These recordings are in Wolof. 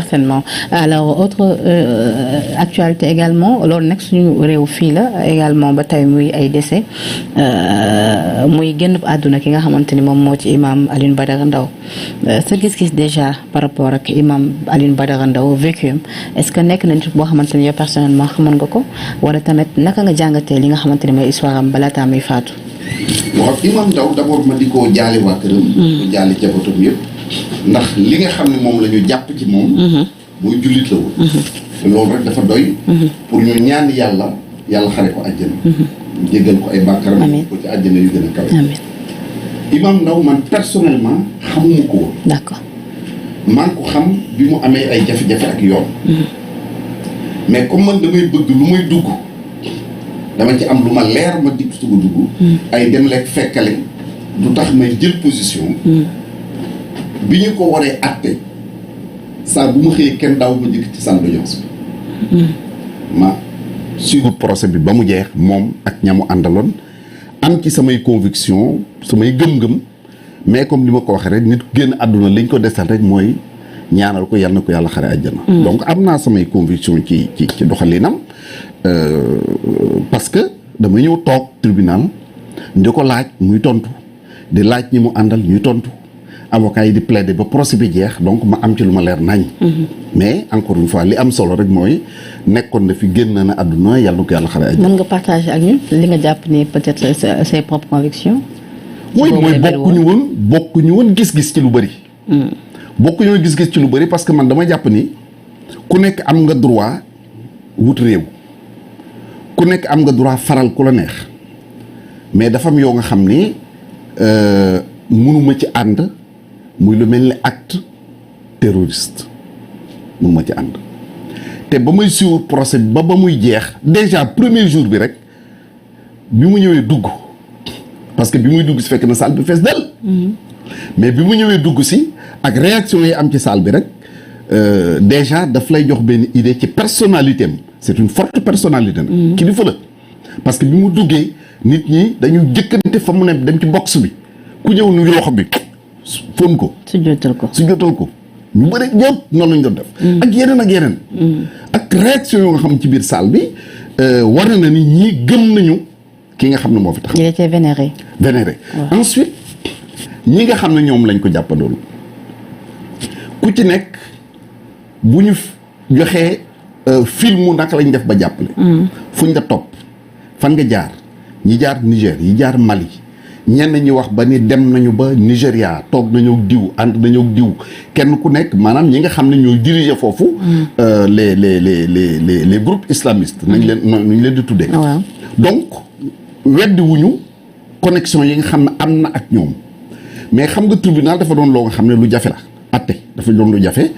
certainement alors autre actualité également loolu nag suñu réew fii la également ba tey muy ay décès muy génn àdduna ki nga xamante ni moom moo ci imam Alioune Badara Ndao sa gis-gis déjà par rapport ak imam Alioune Badara Ndao vécu est-ce que nekk na nit boo xamante ni yow personnellement xamoon nga ko wala tamit naka nga jàngatee li nga xamante ni mooy histoire am balaataa muy faatu. waaw imam Ndao d'abord ma di ko jaale waa këram. ko jaale jabootam yëpp. ndax li nga xam ne moom la ñu jàpp ci moom. mooy jullit la woon. te loolu rek dafa doy. pour ñu ñaan yàlla xare ko àjjana. jéggal ko ay bàkkaram. ko ci àjjana yu gën a kawe. imam Ndao man personnellement xamuma ko woon. d'accord. maa ngi ko xam bi mu amee ay jafe-jafe ak yoon. mais comme man damay bëgg lu may dugg. dama ci am lu ma leer ma dikk sugu dugg. ay dem lekk fekkale du tax may jël position. bi ñu ko waree àtte saa bu ma xëyee kenn daaw ma jëkk ci salle d'audience bi. ma suivre procès bi ba mu jeex moom ak ñamu àndaloon am ci samay conviction samay gëm-gëm mais comme ni ma ko waxee rek nit génn àdduna liñ ko desal rek mooy ñaanal ko yal na ko yàlla xare àjjana. donc am naa samay conviction ci doxalinam. parce que dama ñëw toog tribunal di ko laaj muy tontu di laaj ñi mu àndal ñuy tontu avocat yi di plaider ba procès bi jeex donc ma am ci lu ma leer nañ. mais encore une fois li am solo rek mooy nekkoon na fi génn na àdduna yàlla na ko yàlla xare àjjana. mën nga partager ak ñun li nga jàpp ni peut-être ses propres convictions. mooy bokkuñu woon gis-gis ci lu bëri. bokkuñu woon gis-gis ci lu bëri parce que man dama jàpp ni ku nekk am nga droit wut réew. ku nekk am nga droit faral ku la neex mais dafa am yoo nga xam ni mënuma ci ànd muy lu mel ni acte terroriste mënuma ci ànd te ba may suivre procès ba muy jeex déjà premier jour bi rek bi mu ñëwee dugg parce que bi muy dugg si fekk na salle bi fees dell mais bi mu ñëwee dugg si ak réaction yi am ci salle bi rek déjà daf lay jox benn idée ci personnalité am c'est une forte personnalité nag kilifa la parce que bi mu duggee nit ñi dañu jëkkante fa mu ne dem ci box bi ku ñëw nuyu loxo bi fóon ko su jotal ko ñu bëri ñëpp noonu lañ doon def ak yeneen ak réaction yoo nga xam ci biir salle bi war na ni ñii gëm nañu ki nga xam ne moo fi tax il était vénéré ensuite ñi nga xam ne ñoom lañ ko jàppandoolu ku ci nekk bu ñu joxee filmu naka lañ def ba jàppale fuñ nga topp fan nga jaar ñi jaar Niger yi jaar Mali ñenn ñi wax ba ni dem nañu ba Nigéria toog nañu diw ànd nañu diw kenn ku nekk maanaam ñi nga xam ne ñooy diriger foofu les groupes islamistes nañ leen di tuddee donc weddi wuñu connexion yi nga xam ne am na ak ñoom mais xam nga tribunal dafa doon loo nga xam ne lu jafe la atte dafa doon lu jafe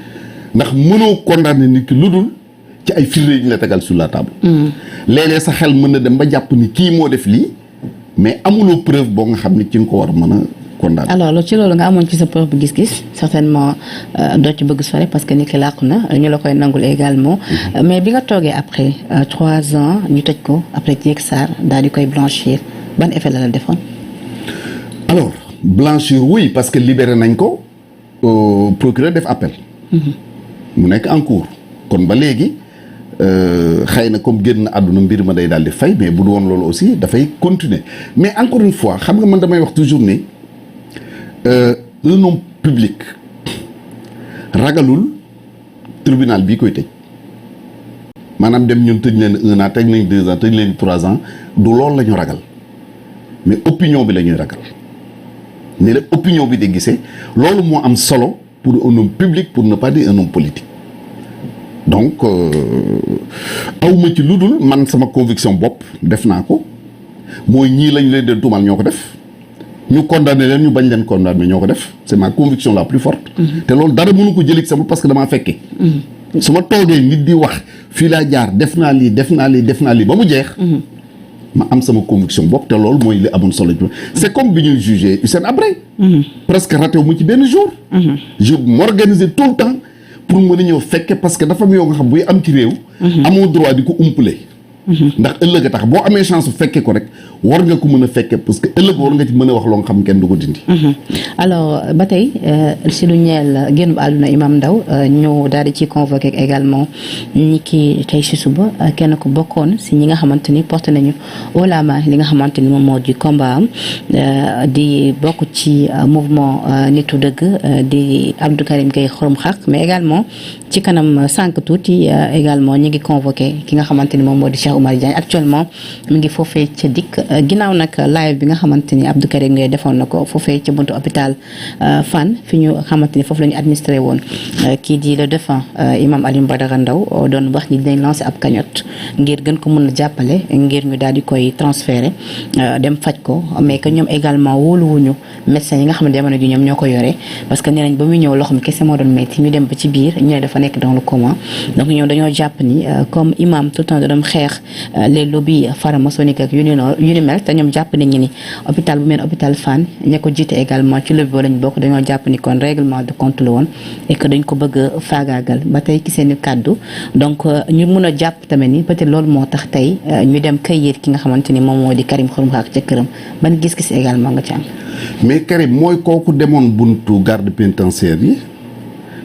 ndax mënoo condamner nit ki lu dul ci ay firnde yi ñu la tegal sur la table. léeg-léeg sa xel mën na dem ba jàpp ni kii moo def lii mais amuloo preuve boo nga xam ni ci nga ko war a mën a condamner. alors ci loolu nga amoon ci sa preuve bu gis-gis certainement doo ci bëgg sore parce que nit ki làqu na ñu la koy nangul également. mais bi nga toogee après 3 ans ñu tëj ko après Dieg Sarr daal di koy blanchir ban effet la defoon. alors blanchir oui parce que libéré nañ ko procureur def appel. mu nekk en cours kon ba léegi xëy na comme génn àdduna mbir ma day daal di fay mais bu du woon loolu aussi dafay continuer mais encore une fois xam nga man damay wax toujours ne un homme public ragalul tribunal bii koy tëj maanaam dem ñun tëj leen 1 an tëj nañ 2 ans tëj leen 3 ans du loolu la ñu ragal mais opinion bi la ñuy ragal ni la opinion bi di gisee loolu moo am solo pour un homme public pour ne pas dire un homme politique donc awma ci lu dul man sama conviction bopp def naa ko mooy ñii lañ leen di tuumal ñoo ko def ñu condamné leen ñu bañ leen condamné ñoo ko def c'est ma conviction la plus forte te loolu dara mënu ko jëlee sama parce que damaa fekkee su ma toogee nit di wax fii laa jaar def naa lii ba mu jeex ma am sama conviction bopp te loolu mooy li amoon solo c'est comme bi ñuy jugé Hissène Habré presque raté wu mu ci benn jour je m'organisais tout le temps pour mën a ñëw fekke parce que dafa am yoo nga xam buy am ci réew amoo droit di ko umpale ndax ëllëg a tax boo amee chance bu fekkee ko rek war nga ko mën a fekkee parce que ëllëg war nga ci mën a wax loo nga xam kenn du ko dindi. alors ba tey si lu ñeel génn bu àdduna Imam Ndao ñu daal di ci convoqué également ñi ki tey si suba kenn ko bokkoon si ñi nga xamante ni porté nañu olama li nga xamante ni moom moo di combat am di bokk ci mouvement nitu dëgg di Abdou Karim Gueye Xurum Xaq mais également ci kanam sànq tuuti également ñi ngi convoqué ki nga xamante ni moom moo di Cheikh Oumar Diagne actuellement mi ngi foofee ca dikk ginnaaw nag live bi nga xamante ni Abdou Karim Gueye defoon na ko foofee ca buntu hôpital Fann fi ñu xamante ni foofu la ñu administré woon kii di le défunt imam Alioune Badara Ndao doon wax ni dinañ lancé ab cagnotte ngir gën ko mën a jàppale ngir ñu daal di koy transféré dem faj ko mais que ñoom également wóoluwuñu médecin yi nga xam ne jamono ji ñoom ñoo ko yore parce que nee nañ ba muy ñëw loxo mi kese moo doon métti ñu dem ba ci biir ñu ne dafa nekk dans le coma donc ñoom dañoo jàpp ni comme imam tout le temps da doon xeex les lobbies faramaçonniques ak yu ni mel te ñoom jàpp nañu ni hôpital bu mel hôpital Fann ña ko jiite également ci lobby ba lañ bokk dañoo jàpp ni kon règlement de compte la woon et que dañ ko bëgg a faagaagal ba tey ki seen i kàddu donc ñu mun a jàpp tamit ni peut-être loolu moo tax tey ñu dem këyit ki nga xamante ni moom moo di Karim Xurum Xaq ca këram ban gis-gis également nga ci am. mais Karim mooy kooku demoon buntu garde pénitentiaire yi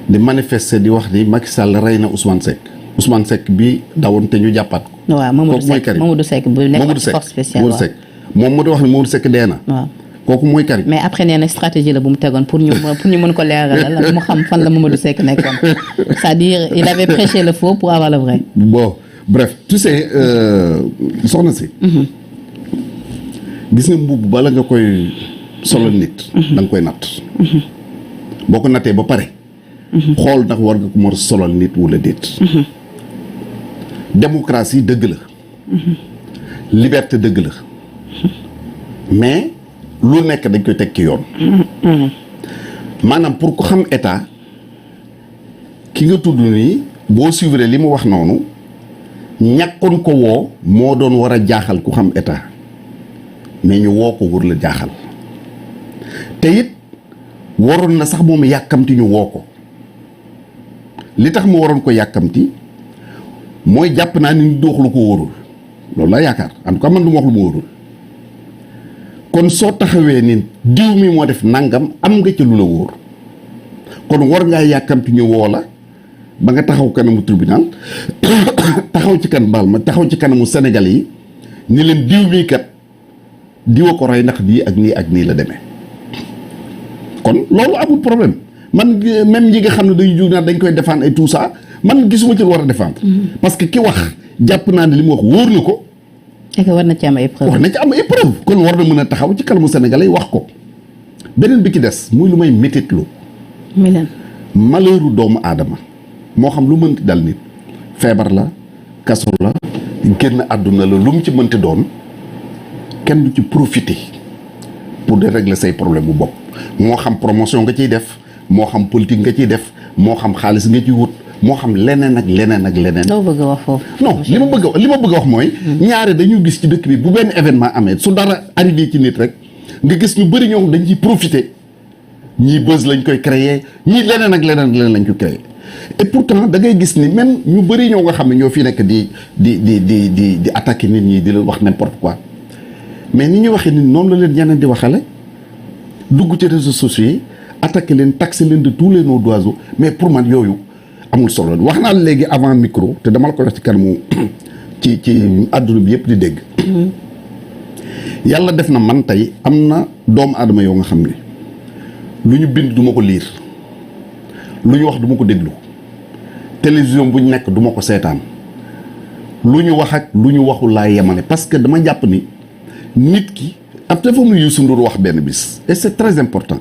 di manifester di wax ni Macky Sall rey na Ousmane Seck bi dawoon te ñu jàppaat ko. waaw Mamadou Seck bu nekk force spéciale waaw moom moo di wax ni Mamadou Seck dee na. waaw kooku mooy Karim. mais après nee na stratégie la bu mu tegoon pour ñu mën ko leeralal mu xam fan la Mamadou Seck nekkoon c'est-à-dire il avait prêché le faux pour avoir le vrai. bon bref tu sais soxna si. gis nga mbubb bala nga koy solo nit. da nga koy natt. boo ko nattee ba pare. xool ndax war nga ko mën a solal nit wala déet. démocratie dëgg la. liberté dëgg la. mais lu nekk dañ koy teg ci yoon. maanaam pour ko xam état ki nga tudd nii boo suivre li mu wax noonu ñàkkoon ko woo moo doon war a jaaxal ku xam état mais ñu woo ko wër la jaaxal te it waroon na sax moom yàkkamti ñu woo ko li tax mu waroon ko yàkkamti mooy jàpp naa ni du wax lu ko wóorul loolu laa yaakaar en tout cas man du ma wax lu ma wóorul kon soo taxawee ni diw mi moo def nangam am nga ca lu la wóor kon war ngaa yàkkamti ñu woo la ba nga taxaw kanamu tribunal taxaw ci kanamu Sénégal yi ni leen diw mii kat diwa ko rey ndax nii ak nii la demee kon loolu amul problème man même ñi nga xam ne dañuy jóg naan dañ koy défendre et tout ça man gisuma ci lu war a défendre. parce que ki wax jàpp naa ne li mu wax wóor na ko. et que war na ci am ay preuve. kon war na mën a taxaw ci kanamu Sénégalais yi wax ko beneen bi ci des muy lu may métitlu. malheuru doomu aadama moo xam lu mënti dal nit feebar la kaso la génn àdduna la lu mu ci mënti doon kenn du ci profiter pour de régler say problème bu bopp moo xam promotion nga ciy def moo xam politique nga ciy def moo xam xaalis nga ciy wut moo xam leneen ak leneen. loo bëgg a wax foofu. non li ma bëgg a wax mooy. ñaare dañu gis ci dëkk bi bu benn événement amee su dara arrivé ci nit rek nga gis ñu bëri ñoo dañ ciy profiter ñii buzz lañ koy créer ñii leneen ak leneen lañ koy créer et pourtant da ngay gis ni même ñu bëri ñoo nga xam ne ñoo fi nekk di attaquer nit ñi di leen wax n'importe quoi mais ni ñuy waxee nit noonu la leen ñeneen di waxale dugg ci réseaux sociaux yi attaquer leen taxer leen de tous les noms d'oiseaux mais pour man yooyu amul solo wax naa léegi avant micro te dama la koy wax ci kanamu ci àdduna bi yëpp di dégg. yàlla def na man tey am na doomu aadama yoo nga xam ne lu ñu bind duma ko liir lu ñu wax duma ko déglu télévision bu ñu nekk duma ko seetaan lu ñu wax ak lu ñu waxul laa yemale parce que dama jàpp ni nit ki ab dafa mu Youssou Ndour wax benn bis et c'est très important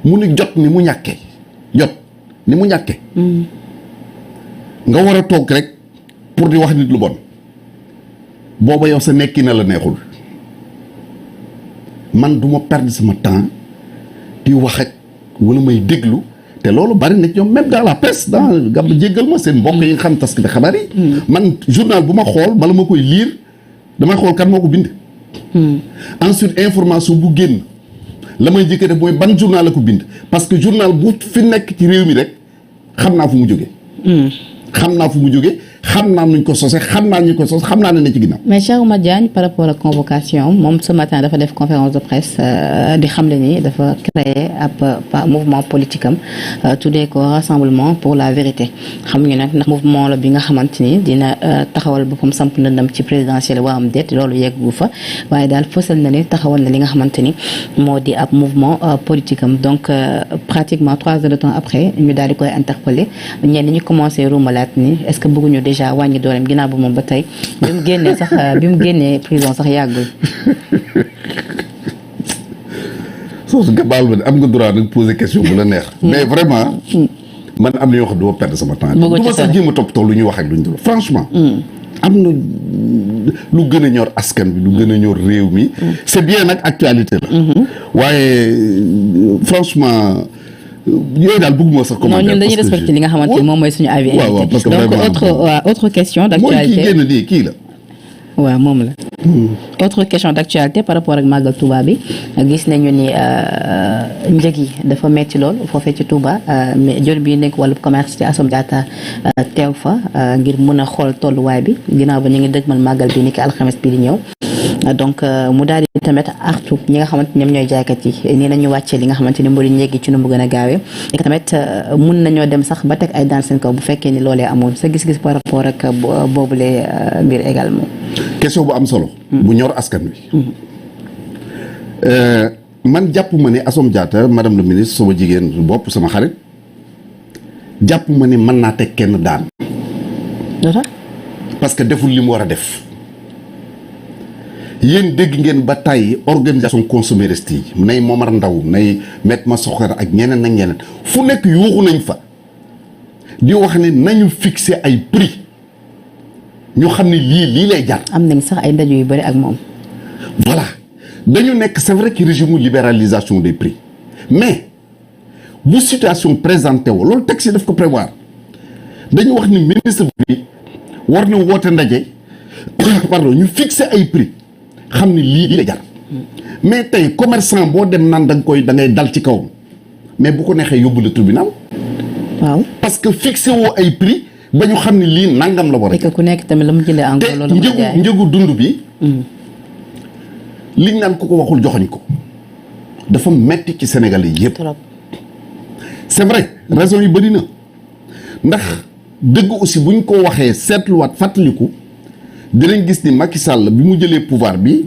mu ni jot ni mu ñàkkee nga war a toog rek pour di wax nit lu bon booba yow sa nekki na la neexul man du ma perdre sama temps di wax ak wala may déglu te loolu bari na ñoom même dans la presse gam jéggal ma seen mbokk yi nga xam tas ki xabaar yi man journal bu ma xool bala ma koy lire damay xool kan moo ko bind ensuite information bu génn la may jëkk def mooy ban journal la ko bind parce que journal bu fi nekk ci réew mi rek xam naa fu mu jógee xam naa fu mu jógee xam naa nuñ ko sosé xam naa ñu ko sos xam naa ne ci ginnaaw. mais Cheikh Oumar Diagne par rapport ak convocation moom ce matin dafa def conférence de presse di xamle ni dafa créer ab mouvement politique am tuddee ko rassemblement pour la vérité xamuñu nag ndax mouvement la bi nga xamante ni dina taxawal boppam samp ndëndam ci présidentielle waa am déet loolu yeggu fa waaye daal fësal na ni taxawal na li nga xamante ni moo di ab mouvement politique am donc pratiquement 3 heures de temps après ñu daal di koy interpeller ñenn ñi commencé ruumalaat ni est-ce que bëgguñu déjà wàññi dooleem ginnaaw ba moom ba tey bi mu génnee prison sax yàggul. soo nga baal ma ne am nga droit nag poser question bu la neex. mais vraiment. man am na yoo xam ne dama perdre sama temps. du ma sax jéem a toppatoo lu ñuy wax ak lu ñu dul franchement. am na lu gën a ñor askan bi lu gën a ñor réew mi. c'est bien nag actualité la. waaye franchement. yooyu daal bëgguma sax commenter. non ñun dañuy respecter li nga xamante ni moom mooy suñu avis. waaw parce que donc autre question d'actualité mooy kii génn nii kii la. waaw moom la. autre question d'actualité par rapport ak màggal Touba bi gis nañu ni njëg yi dafa metti lool foofee ci Touba mais jot bi nekk wàllu commerce ci Assome Diatta teew fa ngir mën a xool tolluwaay bi ginnaaw ba ñu ngi dëgmal màggal bi ni ki alxames bi di ñëw. donc mu daal di tamit artu ñi nga xamante ñoom ñooy jaaykat yi nii nañu wàccee li nga xamante ni moo di njëg yi ci nu mu gën a gaawee et tamit mun nañoo dem sax ba teg ay daan seen kaw bu fekkee ni loolee amul sa gis-gis par rapport ak boobule mbir également. question bu am solo. bu ñor askan wi. man jàpp ma ne Assome Diatta madame le ministre sama jigéen bopp sama xarit jàpp ma ne mën naa teg kenn daan. parce que deful li mu war a def. yéen dégg ngeen ba tàyyi organisation consumériste yi nay Momar Ndaw nay Maître Massokhar ak ñeneen ak ñeneen fu nekk yuuxu nañ fa di wax ne nañu fixer ay prix ñu xam ne lii lay jar. am nañ sax ay ndaje yu bari ak moom. voilà dañu nekk c'est vrai que régime libéralisation des prix mais bu situation présenté woo loolu texte yi daf ko prévoir dañu wax ni ministre bi war na woote ndaje pardon ñu fixer ay prix. xam ni lii la jar mais tey commerçant boo dem naan da ngay dal ci kawam mais bu ko neexee yóbbu la tribunal. waaw parce que fixé woo ay prix ba ñu xam ne lii nangam la war a. et que ku nekk tamit la mu jëlee encore loolu te njëgu dund bi. liñ naan ku ko waxul joxoñ ko dafa metti ci Sénégal yi yëpp. c'est vrai raison yi bëri na ndax dëgg aussi buñ ko waxee seetluwaat fàttaliku. dinañ gis ni Macky Sall bi mu jëlee pouvoir bi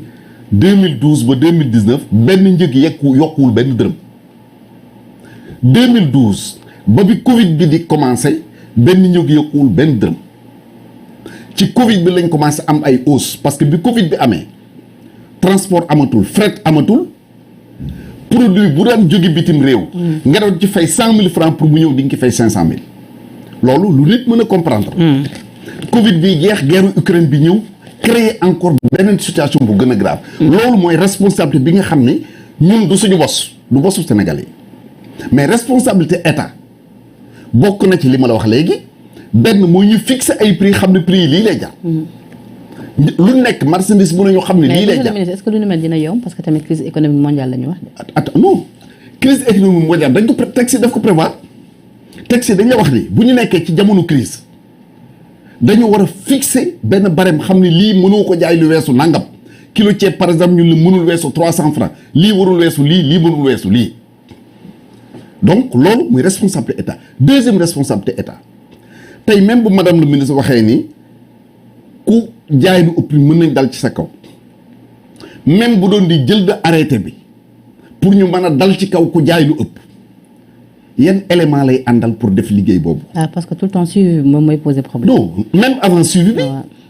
2012 ba 2019 benn njëg yokkuwul benn dërëm 2012 ba bi Covid bi di commencé benn njëg yokkuwul benn dërëm ci Covid bi lañ commencé am ay hausse parce que bi Covid bi amee transport amatul fret amatul produit bu daan jóge bitim réew. nga doon ci fay 100 000 francs pour bu ñëw di nga ci fay 500 000 loolu lu nit mën a comprendre. Covid bi jeex guerre Ukraine bi ñëw créer encore beneen situation bu gën a grave. loolu mooy responsabilité bi nga xam ne ñun du suñu bos du bosu Sénégalais mais responsabilité état bokk na ci li ma la wax léegi benn mooy ñu fixer ay prix xam ne prix yi lii lay jar. lu nekk marchandise bu ne ñu xam ne lii lay jar. mais est-ce que lu ni mel dina yomb parce que tamit crise économique mondiale la ñu wax. attends non crise économique mondiale dañ ko texte daf ko prévoir texte dañ la wax ni bu ñu nekkee ci jamono crise dañu war a fixer benn barème xam ne lii mënoo ko jaay lu weesu nangam kilo ceeb par exemple ñun la mënul weesu 300 francs lii warul weesu lii mënul weesu lii donc loolu muy responsabilité état deuxième responsabilité état tey même bu madame le ministre waxee ni ku jaay lu ëpp mën nañ dal ci sa kaw même bu doon di jël de arrêté bi pour ñu mën a dal ci kaw ku jaay lu ëpp yan élément lay àndal pour def liggéey boobu. ah parce que tout le temps suivi moom mooy poser problème. non même avant suivi bi.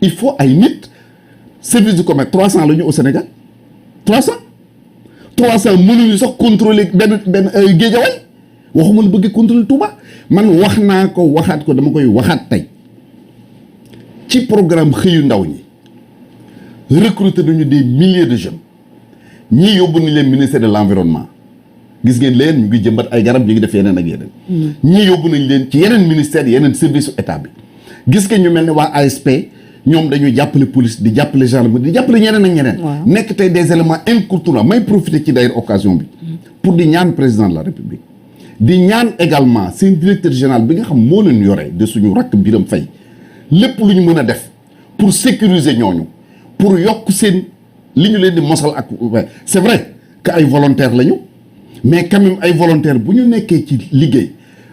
il faut ay nit. service du commerce 300 la ñu au Sénégal 300 mënuñu sax contrôler benn Guédiawaye waxuma la bëgg contrôler Touba man wax naa ko waxaat ko dama koy waxaat tey ci programme xëyu ndaw ñi recruter nañu des milliers de jeunes ñii yóbbu nañ leen ministère de l'environnement. gis ngeen leen ñu ngi jëmbat ay garab ñu ngi def yeneen ak yeneen. ñii yóbbu nañ leen ci yeneen ministère yeneen service su état bi. gis ngeen ñu mel ne waa ASP ñoom dañuy jàppale police di jàppale gendarmerie di jàppale ñeneen ak ñeneen. nekk tey des éléments incontournables may profiter ci d'ailleurs occasion bi. pour di ñaan président de la république. di ñaan également seen directeur général bi nga xam moo leen yore de suñu rakk Birame Faye lépp lu ñu mën a def pour sécuriser ñooñu pour yokk seen li ñu leen di mosal ak c'est vrai que ay volontaires lañu mais quand même ay volontaires bu ñu nekkee ci liggéey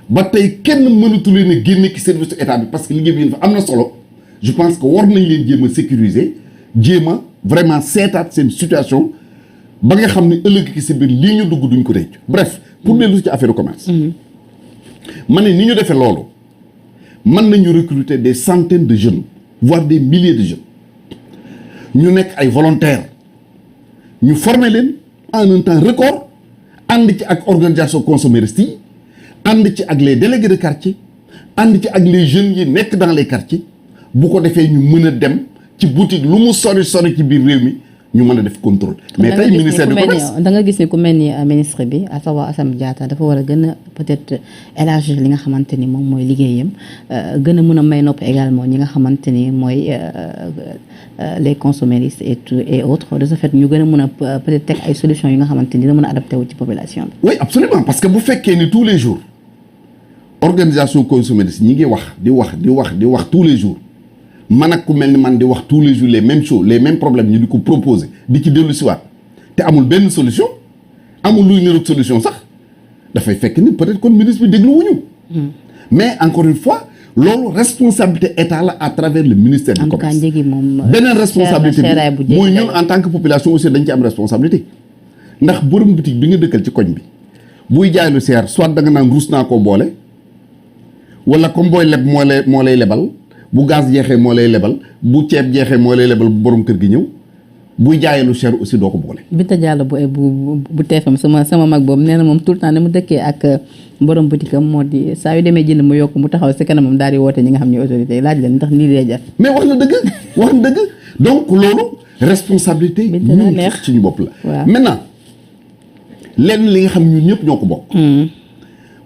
ba tey kenn mënatu leen a génne ci service état bi parce que liggéey bi fa am na solo je pense que war nañ leen jéem a sécuriser jéem a vraiment seetaat seen situation ba nga xam ne ëllëg ki si biir lii ñu dugg duñ ko rëcc bref pour dellu ci affaire commerce ma ne ni ñu defee loolu mën nañu recruter des centaines de jeunes voire des milliers de jeunes ñu nekk ay volontaires ñu former leen en un temps record ànd ci ak organisation consommateurs yi ànd ci ak les délégués de quartier ànd ci ak les jeunes yi nekk dans les quartiers bu ko defee ñu mën a dem ci boutique lu mu sori ci biir réew mi ñu mën a def contrôle. mais tey ministère du commerce da nga gis ni ku mel ni ministre bi à savoir Assome Diatta dafa war a gën a peut-être élargir li nga xamante ni moom mooy liggéeyam gën a mën a may nopp également ñi nga xamante ni mooy les consommateurs et autres de ce fait ñu gën a mën a peut-être teg ay solutions yi nga xamante ni dina mën a adapté wu ci population bi. oui absolument parce que bu fekkee ni tous les jours organisation consommateurs ñi ngi di wax tous les jours. man ak ku mel ni man di wax tous les jours les mêmes choses les mêmes problèmes ñu di ko proposer di ci dellu siwaat te amul benn solution amul luy niroog solution sax dafay fekk ni peut-être kon ministre bi dégluwuñu mais encore une fois loolu responsabilité état la à travers le ministère du commerce en tout cas njëgi moom beneen responsabilité bi mooy ñun en tant que population aussi dañ ci am responsabilité ndax borom boutique bi nga dëkkal ci koñ bi buy jaay lu seer soit da nga naan ruus naa koo boole wala comme booy leb moo lay lebal bu gaz jeexee moo lay lebal bu ceeb jeexee moo lay lebal bu borom kër gi ñëw buy jaayee lu cher aussi doo ko boole. Binta Diallo bu TFM sama mag boobu nee na moom tout le temps ne mu dëkkee ak borom boutique am moo di saa yu demee jënd mu yokk mu taxaw si kanamam daal di woote ñi nga xam ne autorité yi laaj leen ndax lii lay jar. mais wax na dëgg donc loolu responsabilité. ñun ci ñu bopp la. waaw maintenant lenn li nga xam ñun ñëpp ñoo ko bokk.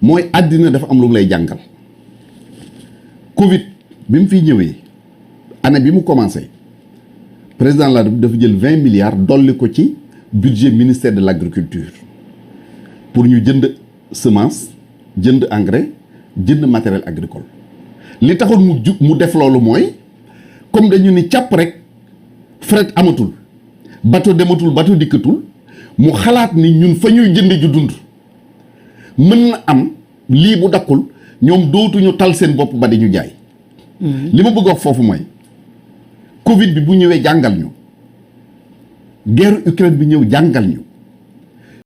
mooy àddina dafa am lu mu lay jàngal. Covid. bi mu fiy ñëwee année bi mu commencé président la dafa jël 20 milliards dolli ko ci budget ministère de l'agriculture pour ñu jënd semence jënd engrais jënd matériel agricole li taxoon mu def loolu mooy comme dañu ni càpp rek fret amatul bateau dematul bateau dikkatul mu xalaat ni ñun fa ñuy jënd ju dund mën na am lii bu dakkul ñoom dootuñu tal seen bopp ba di ñu jaay li ma bëgg wax foofu mooy Covid bi bu ñëwee jàngal ñu guerre Ukraine bi ñëw jàngal ñu